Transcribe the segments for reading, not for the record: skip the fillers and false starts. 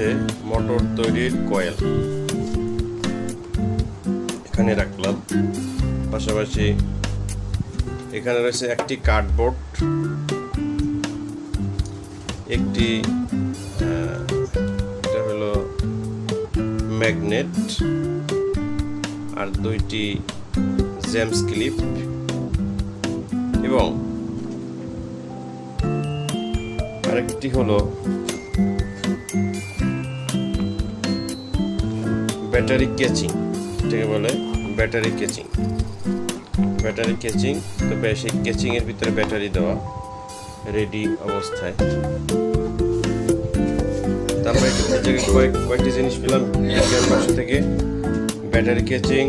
হচ্ছে মোটর তৈরির কয়েল, এখানে রাখলাম। পাশাপাশি এখানে রয়েছে একটি কার্ডবোর্ড, একটি এটা হলো ম্যাগনেট, আর দুইটি জেমস ক্লিপ, এবং আরেকটি হলো ব্যাটারি কেচিং, এটাকে বলে ব্যাটারি কেচিং। তবে সেই কেচিং এর ভিতরে ব্যাটারি দেওয়া রেডি অবস্থায়। আমরা কয়েকটি জিনিস পেলাম বিজ্ঞান বাক্স থেকে: ব্যাটারি কেচিং,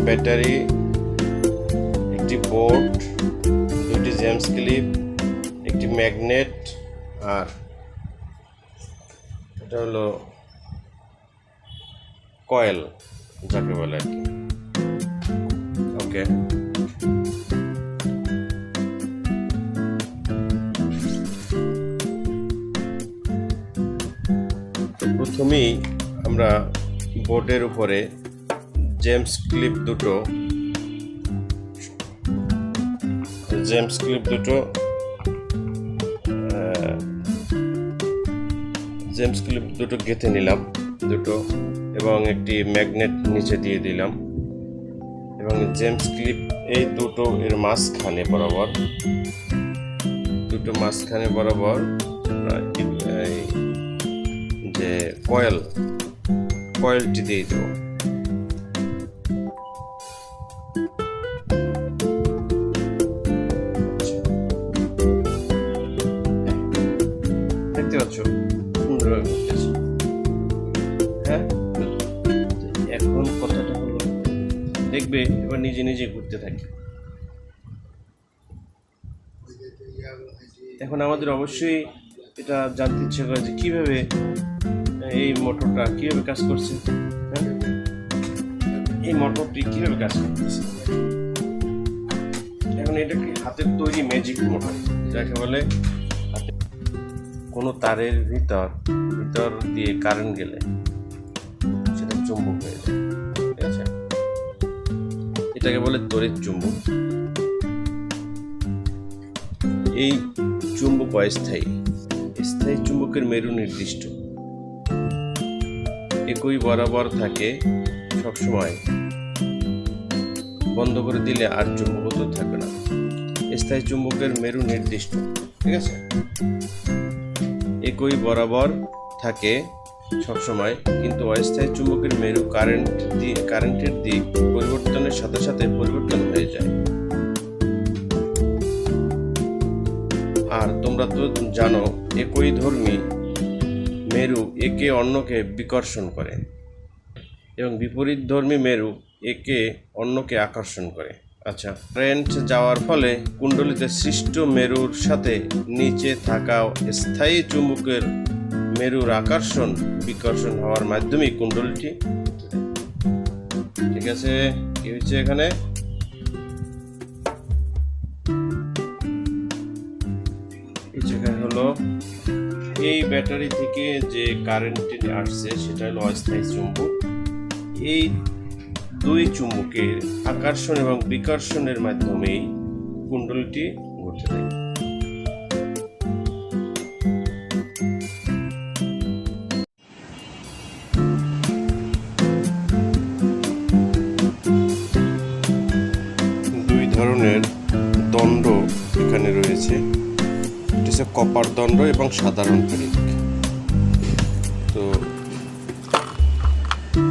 ব্যাটারি, একটি বোর্ড, দুটি জেমস ক্লিপ, একটি ম্যাগনেট, আর এটা হলো কয়েল যাকে বলে আর কি। ওকে, তো প্রথমেই আমরা বোর্ডের উপরে জেমস ক্লিপ দুটো গেঁথে নিলাম এবং একটি ম্যাগনেট নিচে দিয়ে দিলাম, এবং জেমস ক্লিপ এই দুটো এর মাঝখানে বরাবর যে কয়েলটি দিয়ে দেব। দেখতে পাচ্ছ সুন্দরভাবে ঘুরতেছে। হ্যাঁ, এখন কথাটা হলো, দেখবে এবার নিজে নিজে ঘুরতে থাকে। এখন আমাদের অবশ্যই এটা জানতে ইচ্ছে করে যে কিভাবে এই মোটরটা কিভাবে কাজ করছে। হ্যাঁ, এই মোটরটি কিভাবে কাজ করতেছে। এখন এটা কি হাতের তৈরি ম্যাজিক মোটর, যাকে বলে কোনো তারের ভিতর দিয়ে কারেন্ট গেলে সেটা চুম্বক হয়ে যায়। ঠিক আছে, এটাকে বলে তড়িৎ চুম্বক। এই চুম্বক অস্থায়ী চুম্বকের মেরু নির্দিষ্ট, একই বরাবর থাকে সবসময়। বন্ধ করে দিলে আর চুম্বকত্ব থাকবে না। স্থায়ী চুম্বকের মেরু নির্দিষ্ট, ঠিক আছে, একই বরাবর থাকে সবসময়, কিন্তু অস্থায়ী চুম্বকের মেরু কারেন্টের দিক পরিবর্তনের সাথে সাথে পরিবর্তন হয়ে যায়। আর তোমরা তো জানো, একই ধর্মী মেরু একে অন্যকে বিকর্ষণ করে, এবং বিপরীত ধর্মী মেরু একে অন্যকে আকর্ষণ করে। আচ্ছা, কারেন্ট যাওয়ার ফলে কুণ্ডলীতে সৃষ্ট মেরুর সাথে নিচে থাকা স্থায়ী চুম্বকের মেরুর আকর্ষণ বিকর্ষণ হওয়ার মাধ্যমে কুণ্ডলীটি, ঠিক আছে, কি হচ্ছে এখানে? হলো এই ব্যাটারি থেকে যে কারেন্টটি আসছে সেটা হলো অস্থায়ী চুম্বক। এই দুই চুম্বকের আকর্ষণ এবং বিকর্ষণের মাধ্যমেই কুণ্ডলীটি ঘুরতে থাকে। দুই ধরনের দণ্ড এখানে রয়েছে, কপার দণ্ড এবং সাধারণ পেরেক। তো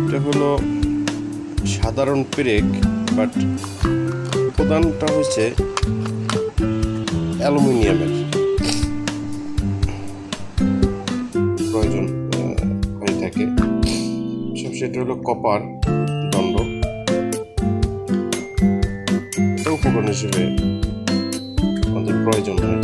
এটা হলো সাধারণ পেরেক, বাট প্রধানটা হচ্ছে অ্যালুমিনিয়ামের প্রয়োজন হয়ে থাকে। সেটা হলো কপার দণ্ড, এটা উপকরণ হিসেবে আমাদের প্রয়োজন হয়।